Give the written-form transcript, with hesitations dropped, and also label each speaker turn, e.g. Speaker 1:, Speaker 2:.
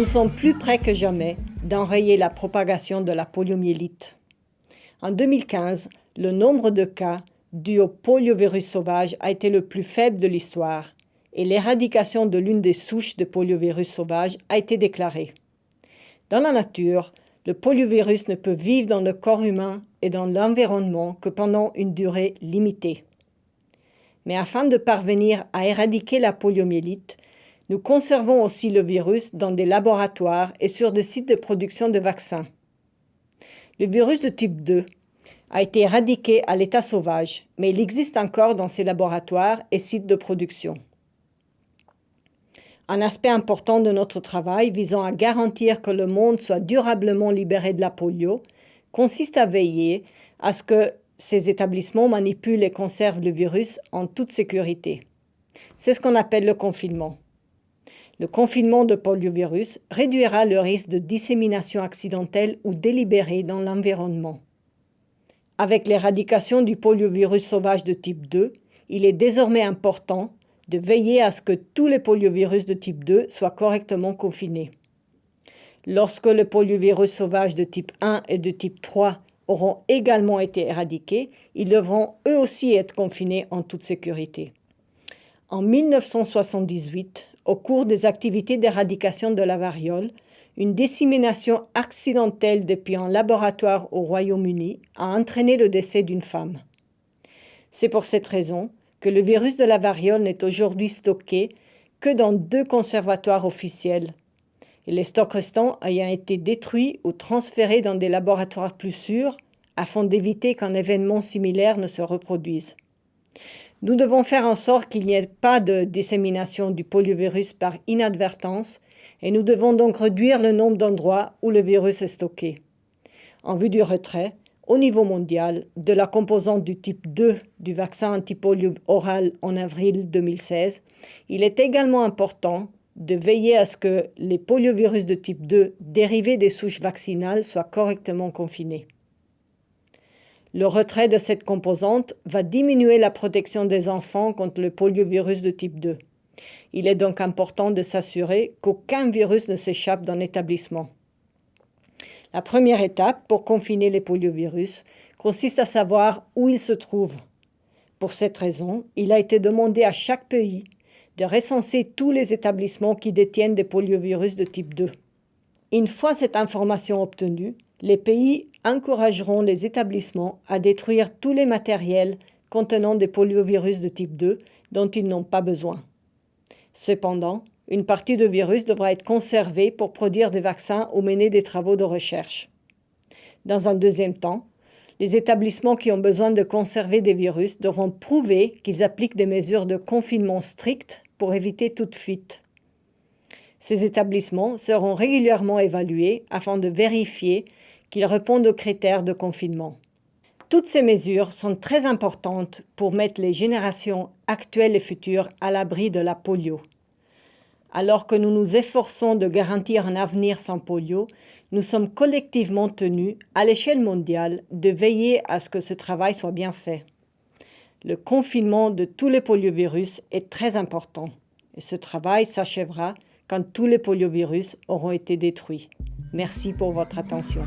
Speaker 1: Nous sommes plus près que jamais d'enrayer la propagation de la poliomyélite. En 2015, le nombre de cas dus au poliovirus sauvage a été le plus faible de l'histoire et l'éradication de l'une des souches de poliovirus sauvage a été déclarée. Dans la nature, le poliovirus ne peut vivre dans le corps humain et dans l'environnement que pendant une durée limitée. Mais afin de parvenir à éradiquer la poliomyélite, nous conservons aussi le virus dans des laboratoires et sur des sites de production de vaccins. Le virus de type 2 a été éradiqué à l'état sauvage, mais il existe encore dans ces laboratoires et sites de production. Un aspect important de notre travail visant à garantir que le monde soit durablement libéré de la polio consiste à veiller à ce que ces établissements manipulent et conservent le virus en toute sécurité. C'est ce qu'on appelle le confinement. Le confinement de poliovirus réduira le risque de dissémination accidentelle ou délibérée dans l'environnement. Avec l'éradication du poliovirus sauvage de type 2, il est désormais important de veiller à ce que tous les poliovirus de type 2 soient correctement confinés. Lorsque les poliovirus sauvages de type 1 et de type 3 auront également été éradiqués, ils devront eux aussi être confinés en toute sécurité. En 1978, au cours des activités d'éradication de la variole, une dissémination accidentelle depuis un laboratoire au Royaume-Uni a entraîné le décès d'une femme. C'est pour cette raison que le virus de la variole n'est aujourd'hui stocké que dans 2 conservatoires officiels, et les stocks restants ayant été détruits ou transférés dans des laboratoires plus sûrs afin d'éviter qu'un événement similaire ne se reproduise. Nous devons faire en sorte qu'il n'y ait pas de dissémination du poliovirus par inadvertance et nous devons donc réduire le nombre d'endroits où le virus est stocké. En vue du retrait, au niveau mondial, de la composante du type 2 du vaccin antipolio oral en avril 2016, il est également important de veiller à ce que les poliovirus de type 2 dérivés des souches vaccinales soient correctement confinés. Le retrait de cette composante va diminuer la protection des enfants contre le poliovirus de type 2. Il est donc important de s'assurer qu'aucun virus ne s'échappe d'un établissement. La première étape pour confiner les poliovirus consiste à savoir où ils se trouvent. Pour cette raison, il a été demandé à chaque pays de recenser tous les établissements qui détiennent des poliovirus de type 2. Une fois cette information obtenue, les pays encourageront les établissements à détruire tous les matériels contenant des poliovirus de type 2 dont ils n'ont pas besoin. Cependant, une partie de virus devra être conservée pour produire des vaccins ou mener des travaux de recherche. Dans un deuxième temps, les établissements qui ont besoin de conserver des virus devront prouver qu'ils appliquent des mesures de confinement strictes pour éviter toute fuite. Ces établissements seront régulièrement évalués afin de vérifier qu'ils répondent aux critères de confinement. Toutes ces mesures sont très importantes pour mettre les générations actuelles et futures à l'abri de la polio. Alors que nous nous efforçons de garantir un avenir sans polio, nous sommes collectivement tenus, à l'échelle mondiale, de veiller à ce que ce travail soit bien fait. Le confinement de tous les poliovirus est très important et ce travail s'achèvera quand tous les poliovirus auront été détruits. Merci pour votre attention.